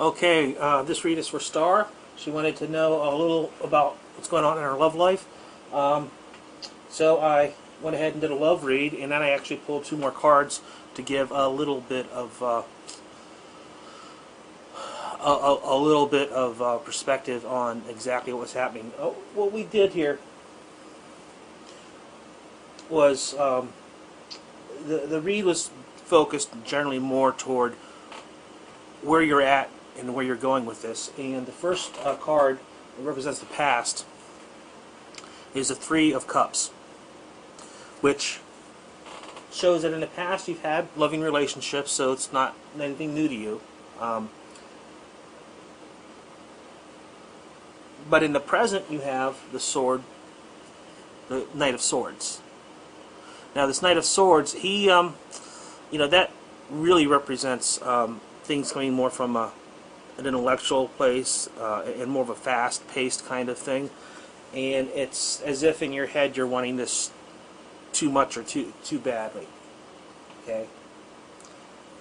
Okay, this read is for Star. She wanted to know a little about what's going on in her love life. So I went ahead and did a love read, and then I actually pulled two more cards to give a little bit of perspective on exactly what was happening. What we did here was the read was focused generally more toward where you're at and where you're going with this. And the first card that represents the past is the Three of Cups, which shows that in the past you've had loving relationships, so it's not anything new to you. But in the present you have the sword, the Knight of Swords. Now this Knight of Swords, he, that really represents things coming more from an intellectual place and more of a fast-paced kind of thing. And it's as if in your head you're wanting this too much or too badly. Okay.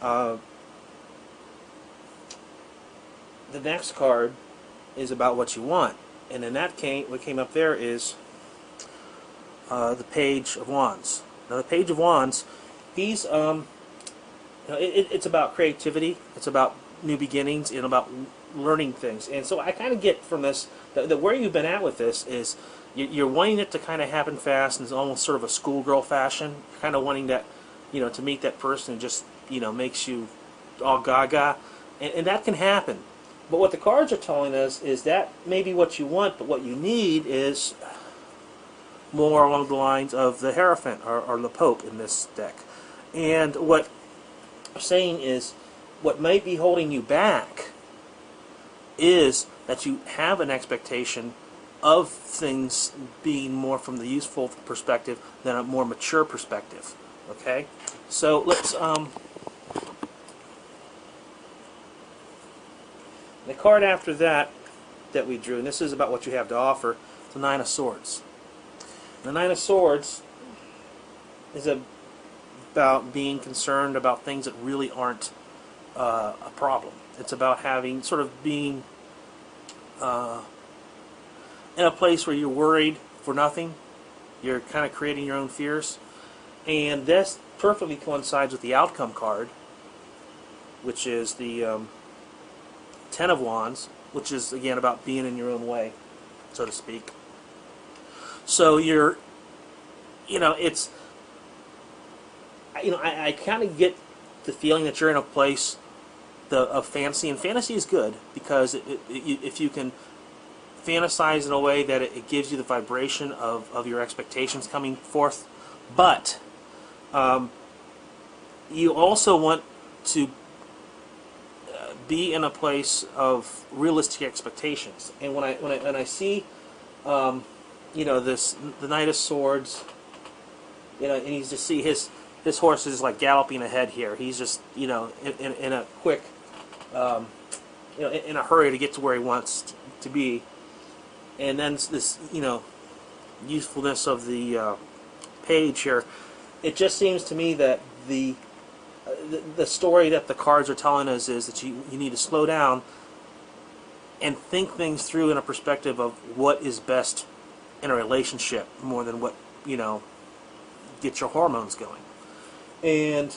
The next card is about what you want, and in that case, what came up there is the Page of Wands. Now, the Page of Wands, he's it's about creativity, it's about new beginnings, and about learning things. And so I kind of get from this that where you've been at with this is you're wanting it to kind of happen fast, and it's almost sort of a schoolgirl fashion. You're kind of wanting that, to meet that person who just, makes you all gaga, and that can happen. But what the cards are telling us is that may be what you want, but what you need is more along the lines of the Hierophant or the Pope in this deck. And what I'm saying is what might be holding you back is that you have an expectation of things being more from the useful perspective than a more mature perspective. Okay? So let's... the card after that we drew, and this is about what you have to offer, is the Nine of Swords. The Nine of Swords is about being concerned about things that really aren't a problem. It's about being in a place where you're worried for nothing. You're kind of creating your own fears. And this perfectly coincides with the Outcome card, which is the Ten of Wands, which is, again, about being in your own way, so to speak. So you're, it's, I kind of get the feeling that you're in a place of fantasy, and fantasy is good because if you can fantasize in a way that it gives you the vibration of your expectations coming forth, but you also want to be in a place of realistic expectations. And when I see the Knight of Swords, and you just see his horse is like galloping ahead here. He's just in a quick in a hurry to get to where he wants to be. And then this usefulness of the page here. It just seems to me that the story that the cards are telling us is that you need to slow down and think things through in a perspective of what is best in a relationship more than what, gets your hormones going. And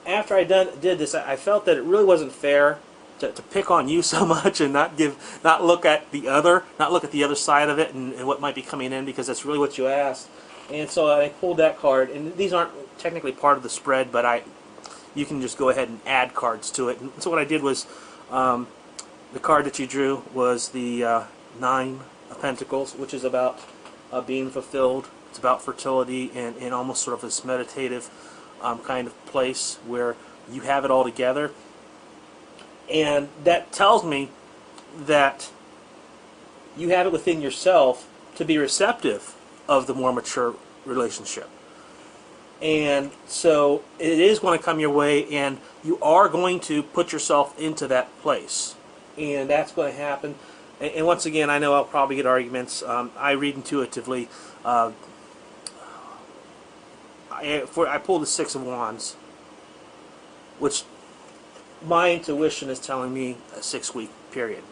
after I did this, I felt that it really wasn't fair to pick on you so much and not look at the other side of it and what might be coming in, because that's really what you asked. And so I pulled that card, and these aren't technically part of the spread, but you can just go ahead and add cards to it. And so what I did was, the card that you drew was the Nine of Pentacles, which is about being fulfilled. It's about fertility and almost sort of this meditative kind of place where you have it all together. And that tells me that you have it within yourself to be receptive of the more mature relationship. And so it is going to come your way, and you are going to put yourself into that place. And that's going to happen. And once again, I know I'll probably get arguments. I read intuitively. I pulled the Six of Wands, which my intuition is telling me a 6-week period.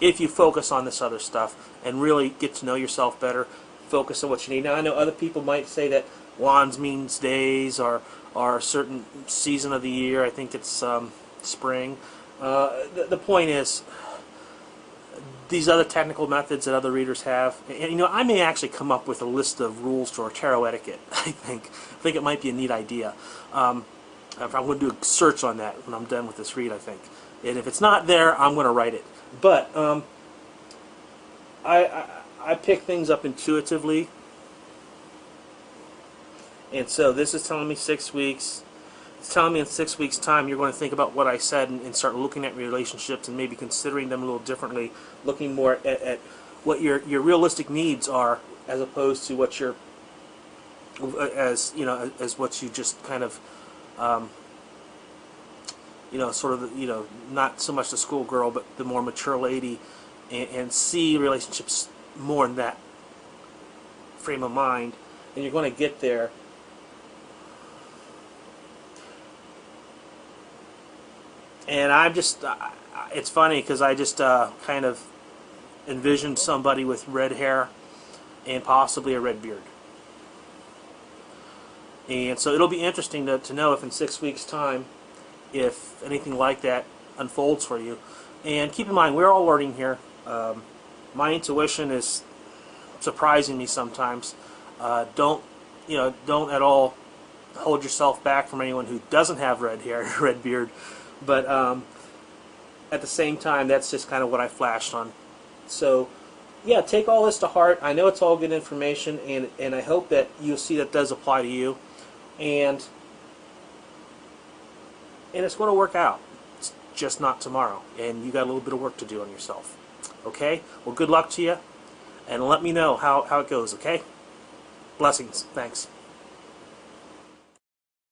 If you focus on this other stuff and really get to know yourself better, focus on what you need. Now, I know other people might say that wands means days or a certain season of the year. I think it's spring. The point is, these other technical methods that other readers have, and you know, I may actually come up with a list of rules for tarot etiquette. I think it might be a neat idea. I'm going to do a search on that when I'm done with this read, I think. And if it's not there, I'm going to write it. But I pick things up intuitively, and so this is telling me 6 weeks. It's telling me in 6 weeks' time you're going to think about what I said and start looking at relationships and maybe considering them a little differently, looking more at what your realistic needs are as opposed to what your as what you just kind of sort of not so much the schoolgirl but the more mature lady, and see relationships more in that frame of mind, and you're going to get there. And I'm just, it's funny because I just kind of envisioned somebody with red hair and possibly a red beard. And so it'll be interesting to know if in 6 weeks' time, if anything like that unfolds for you. And keep in mind, we're all learning here. My intuition is surprising me sometimes. Don't at all hold yourself back from anyone who doesn't have red hair, red beard. But at the same time, that's just kind of what I flashed on. So, yeah, take all this to heart. I know it's all good information, and I hope that you'll see that does apply to you. And it's going to work out. It's just not tomorrow. And you got a little bit of work to do on yourself. Okay? Well, good luck to you. And let me know how it goes, okay? Blessings. Thanks.